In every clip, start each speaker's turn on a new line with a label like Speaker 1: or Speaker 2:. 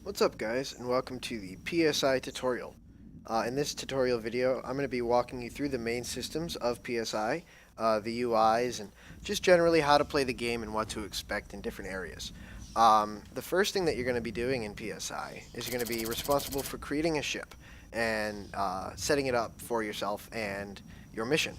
Speaker 1: What's up guys, and welcome to the PSI tutorial. In this tutorial video, I'm going to be walking you through the main systems of PSI, the UIs, and just generally how to play the game and what to expect in different areas. The first thing that you're going to be doing in PSI is you're going to be responsible for creating a ship and setting it up for yourself and your mission.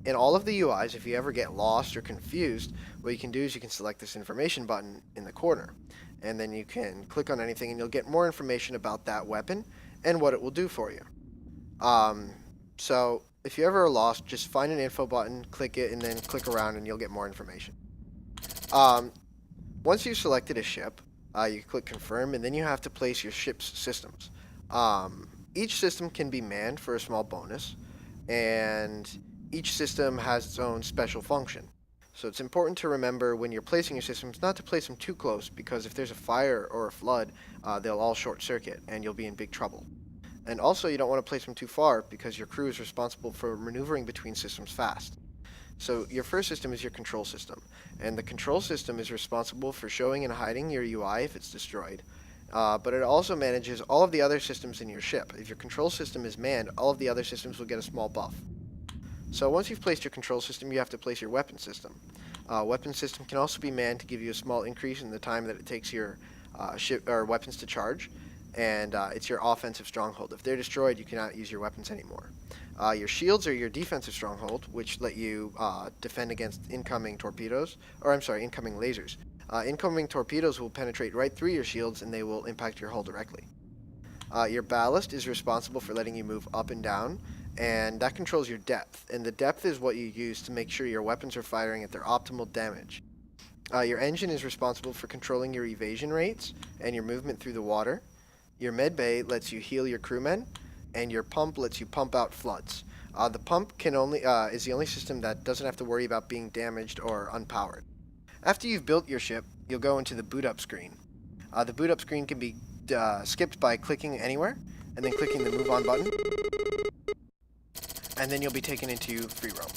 Speaker 1: In all of the UIs, if you ever get lost or confused, what you can do is you can select this information button in the corner, and then you can click on anything and you'll get more information about that weapon and what it will do for you. So if you ever are lost, just find an info button, click it, and then click around and you'll get more information. Once you've selected a ship, you click confirm, and then you have to place your ship's systems. Each system can be manned for a small bonus, and each system has its own special function. So it's important to remember when you're placing your systems not to place them too close, because if there's a fire or a flood, they'll all short circuit and you'll be in big trouble. And also you don't want to place them too far because your crew is responsible for maneuvering between systems fast. So your first system is your control system, and the control system is responsible for showing and hiding your UI if it's destroyed. But it also manages all of the other systems in your ship. If your control system is manned, all of the other systems will get a small buff. So once you've placed your control system, you have to place your weapon system. Weapon system can also be manned to give you a small increase in the time that it takes your ship or weapons to charge, and it's your offensive stronghold. If they're destroyed, you cannot use your weapons anymore. Your shields are your defensive stronghold, which let you defend against incoming torpedoes, or I'm sorry, incoming lasers. Incoming torpedoes will penetrate right through your shields and they will impact your hull directly. Your ballast is responsible for letting you move up and down, and that controls your depth, and the depth is what you use to make sure your weapons are firing at their optimal damage. Your engine is responsible for controlling your evasion rates and your movement through the water. Your medbay lets you heal your crewmen, and your pump lets you pump out floods. The pump is the only system that doesn't have to worry about being damaged or unpowered. After you've built your ship, you'll go into the boot up screen. The boot up screen can be skipped by clicking anywhere and then clicking the move on button, and then you'll be taken into free roam.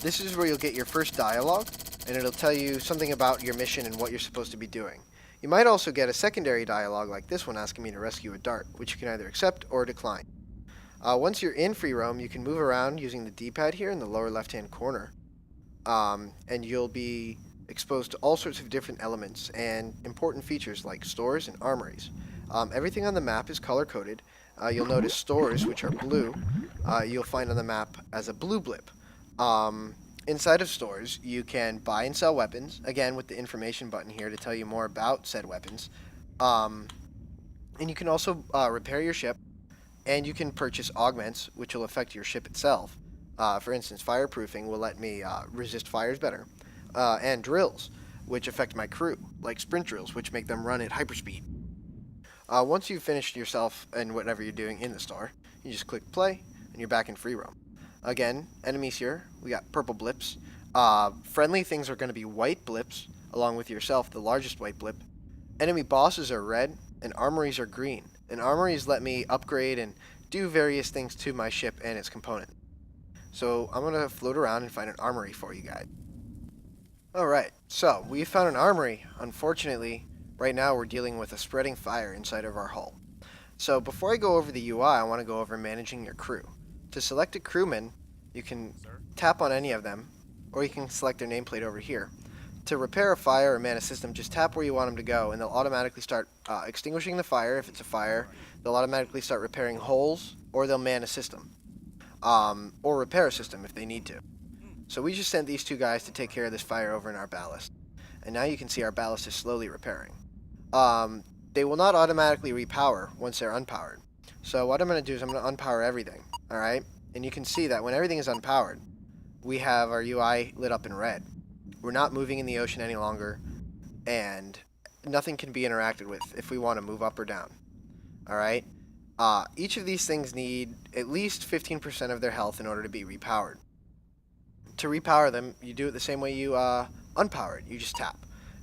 Speaker 1: This is where you'll get your first dialogue, and it'll tell you something about your mission and what you're supposed to be doing. You might also get a secondary dialogue like this one asking me to rescue a dart, which you can either accept or decline. Once you're in free roam, you can move around using the D-pad here in the lower left-hand corner, and you'll be exposed to all sorts of different elements and important features like stores and armories. Everything on the map is color-coded. You'll notice stores, which are blue, you'll find on the map as a blue blip. Inside of stores, you can buy and sell weapons, again with the information button here to tell you more about said weapons. And you can also repair your ship, and you can purchase augments, which will affect your ship itself. For instance, fireproofing will let me resist fires better. And drills, which affect my crew, like sprint drills, which make them run at hyperspeed. Once you've finished yourself and whatever you're doing in the store, you just click play, and you're back in free roam. Again, enemies here, we got purple blips. Friendly things are going to be white blips, along with yourself, the largest white blip. Enemy bosses are red, and armories are green. And armories let me upgrade and do various things to my ship and its component. So I'm going to float around and find an armory for you guys. Alright, so we found an armory. Unfortunately, right now we're dealing with a spreading fire inside of our hull. So before I go over the UI, I want to go over managing your crew. To select a crewman, you can tap on any of them, or you can select their nameplate over here. To repair a fire or man a system, just tap where you want them to go, and they'll automatically start extinguishing the fire if it's a fire. They'll automatically start repairing holes, or they'll man a system. Or repair a system if they need to. So we just sent these two guys to take care of this fire over in our ballast. And now you can see our ballast is slowly repairing. They will not automatically repower once they're unpowered. So what I'm going to do is I'm going to unpower everything. Alright? And you can see that when everything is unpowered, we have our UI lit up in red. We're not moving in the ocean any longer, and nothing can be interacted with if we want to move up or down. Alright? Each of these things need at least 15% of their health in order to be repowered. To repower them, you do it the same way you unpower it. You just tap,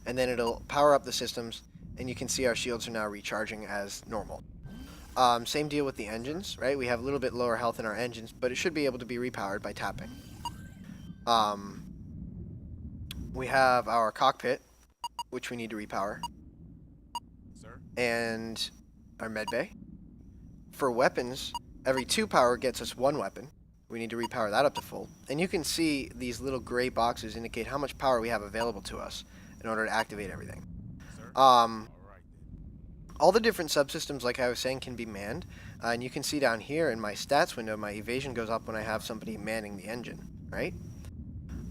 Speaker 1: and then it'll power up the systems, and you can see our shields are now recharging as normal. Same deal with the engines, right? We have a little bit lower health in our engines, but it should be able to be repowered by tapping. We have our cockpit, which we need to repower. and our med bay. For weapons, every 2 power gets us 1 weapon. We need to repower that up to full. And you can see these little gray boxes indicate how much power we have available to us in order to activate everything. All the different subsystems, like I was saying, can be manned. And you can see down here in my stats window, my evasion goes up when I have somebody manning the engine, right?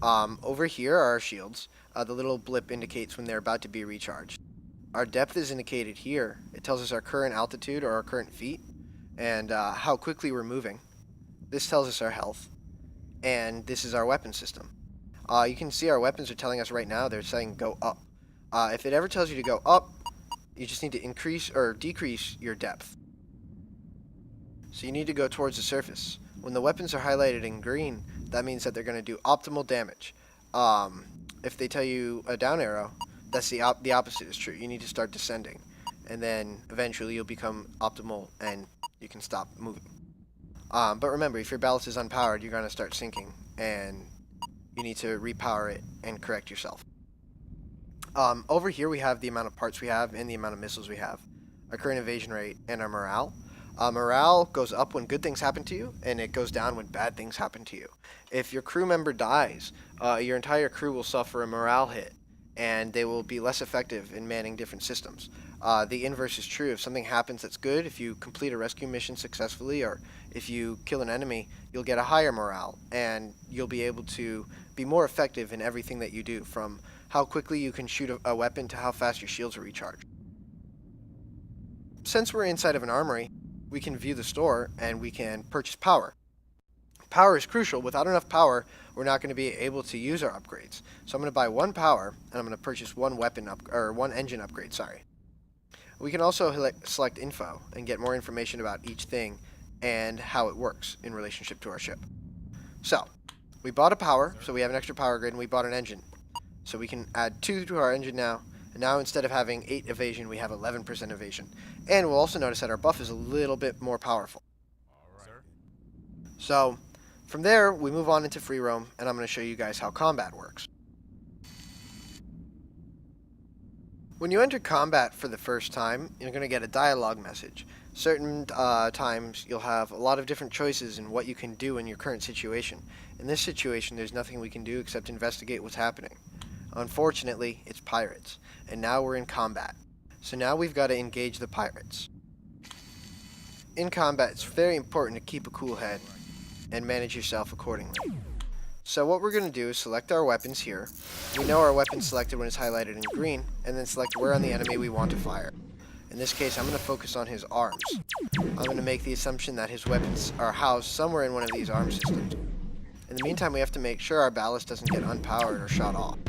Speaker 1: Over here are our shields. The little blip indicates when they're about to be recharged. Our depth is indicated here. It tells us our current altitude or our current feet and how quickly we're moving. This tells us our health. And this is our weapon system. You can see our weapons are telling us right now, they're saying go up. If it ever tells you to go up, you just need to increase or decrease your depth. So you need to go towards the surface. When the weapons are highlighted in green, that means that they're going to do optimal damage. If they tell you a down arrow, that's the opposite is true. You need to start descending. And then eventually you'll become optimal and you can stop moving. But remember, if your ballast is unpowered, you're going to start sinking. And you need to repower it and correct yourself. Over here we have the amount of parts we have and the amount of missiles we have. Our current evasion rate and our morale. Morale goes up when good things happen to you, and it goes down when bad things happen to you. If your crew member dies, your entire crew will suffer a morale hit, and they will be less effective in manning different systems. The inverse is true. If something happens that's good, if you complete a rescue mission successfully, or if you kill an enemy, you'll get a higher morale, and you'll be able to be more effective in everything that you do, from how quickly you can shoot a weapon to how fast your shields are recharged. Since we're inside of an armory, we can view the store and we can purchase power. Power is crucial. Without enough power, we're not going to be able to use our upgrades. So I'm going to buy 1 power and I'm going to purchase 1 1 engine upgrade, sorry. We can also select info and get more information about each thing and how it works in relationship to our ship. So, we bought a power, so we have an extra power grid, and we bought an engine. So we can add 2 to our engine now. And now instead of having 8 evasion, we have 11% evasion. And we'll also notice that our buff is a little bit more powerful. So from there, we move on into free roam, and I'm going to show you guys how combat works. When you enter combat for the first time, you're going to get a dialogue message. Certain times you'll have a lot of different choices in what you can do in your current situation. In this situation, there's nothing we can do except investigate what's happening. Unfortunately, it's pirates, and now we're in combat. So now we've got to engage the pirates. In combat, it's very important to keep a cool head and manage yourself accordingly. So what we're going to do is select our weapons here. We know our weapon's selected when it's highlighted in green, and then select where on the enemy we want to fire. In this case, I'm going to focus on his arms. I'm going to make the assumption that his weapons are housed somewhere in one of these arm systems. In the meantime, we have to make sure our ballast doesn't get unpowered or shot off,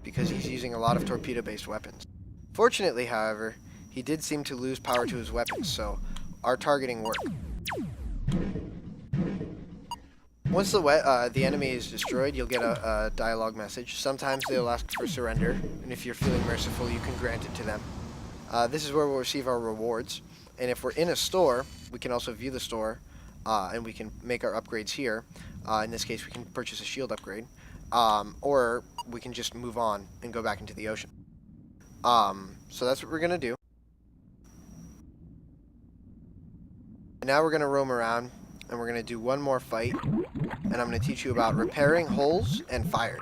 Speaker 1: because he's using a lot of torpedo-based weapons. Fortunately, however, he did seem to lose power to his weapons, so our targeting worked. Once the enemy is destroyed, you'll get a dialogue message. Sometimes they'll ask for surrender, and if you're feeling merciful, you can grant it to them. This is where we'll receive our rewards, and if we're in a store, we can also view the store, and we can make our upgrades here. In this case, we can purchase a shield upgrade, or we can just move on and go back into the ocean. So that's what we're going to do. And now we're going to roam around, and we're going to do one more fight, and I'm going to teach you about repairing holes and fire.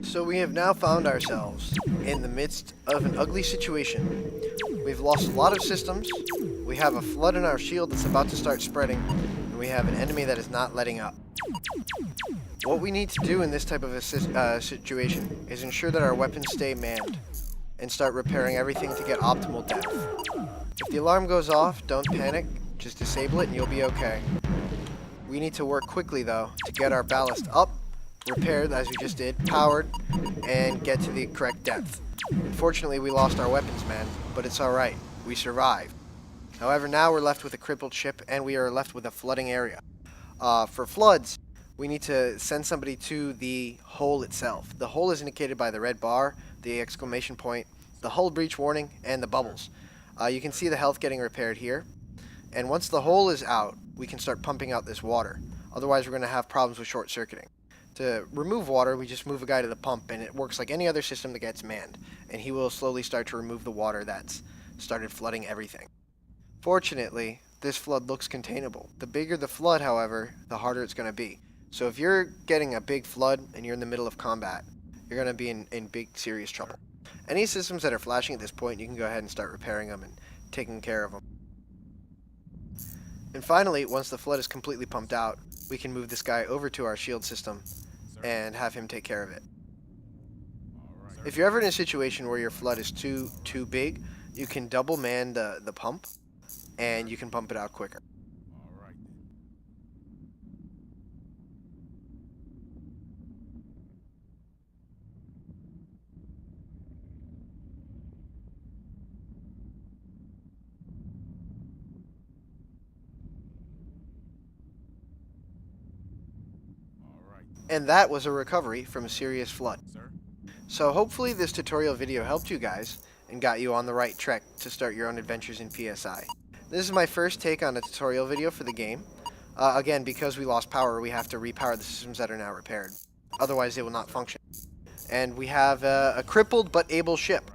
Speaker 1: So we have now found ourselves in the midst of an ugly situation. We've lost a lot of systems, we have a flood in our shield that's about to start spreading, and we have an enemy that is not letting up. What we need to do in this type of a situation is ensure that our weapons stay manned, and start repairing everything to get optimal depth. If the alarm goes off, don't panic, just disable it and you'll be okay. We need to work quickly though to get our ballast up, repaired as we just did, powered, and get to the correct depth. Unfortunately, we lost our weapons man, but it's alright, we survived. However, now we're left with a crippled ship and we are left with a flooding area. For floods, we need to send somebody to the hole itself. The hole is indicated by the red bar, the exclamation point, the hull breach warning, and the bubbles. You can see the health getting repaired here. And once the hole is out, we can start pumping out this water. Otherwise, we're going to have problems with short circuiting. To remove water, we just move a guy to the pump, and it works like any other system that gets manned, and he will slowly start to remove the water that's started flooding everything. Fortunately, this flood looks containable. The bigger the flood, however, the harder it's going to be. So if you're getting a big flood and you're in the middle of combat, you're going to be in big, serious trouble. Any systems that are flashing at this point, you can go ahead and start repairing them and taking care of them. And finally, once the flood is completely pumped out, we can move this guy over to our shield system and have him take care of it. If you're ever in a situation where your flood is too big, you can double man the pump, and you can pump it out quicker. And that was a recovery from a serious flood. So hopefully this tutorial video helped you guys and got you on the right track to start your own adventures in PSI. This is my first take on a tutorial video for the game. Again, because we lost power, we have to repower the systems that are now repaired. Otherwise, they will not function. And we have a crippled but able ship.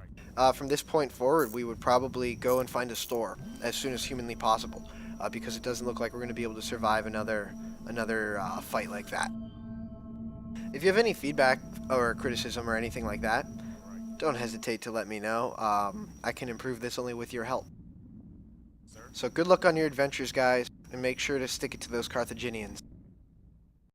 Speaker 1: From this point forward, we would probably go and find a store as soon as humanly possible, because it doesn't look like we're going to be able to survive another fight like that. If you have any feedback or criticism or anything like that, don't hesitate to let me know. I can improve this only with your help. So good luck on your adventures, guys, and make sure to stick it to those Carthaginians.